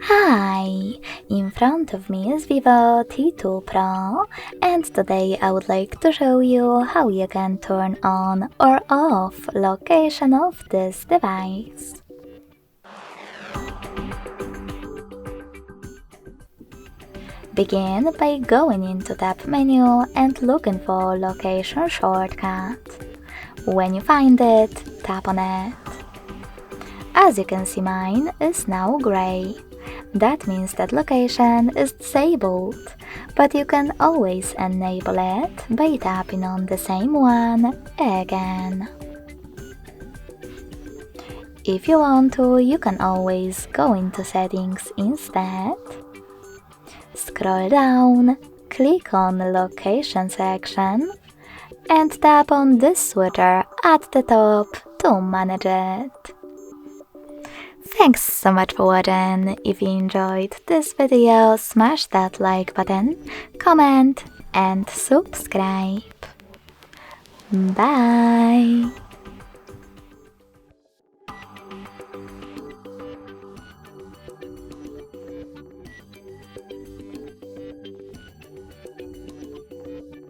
Hi! In front of me is VIVO T2 Pro, and today I would like to show you how you can turn on or off location of this device. Begin by going into Tab menu and looking for Location shortcut. When you find it, tap on it. As you can see, mine is now gray. That means that location is disabled, but you can always enable it by tapping on the same one again. If you want to, you can always go into settings instead. Scroll down, click on the location section, and tap on this switcher at the top to manage it. Thanks so much for watching. If you enjoyed this video, smash that like button, comment and subscribe. Bye!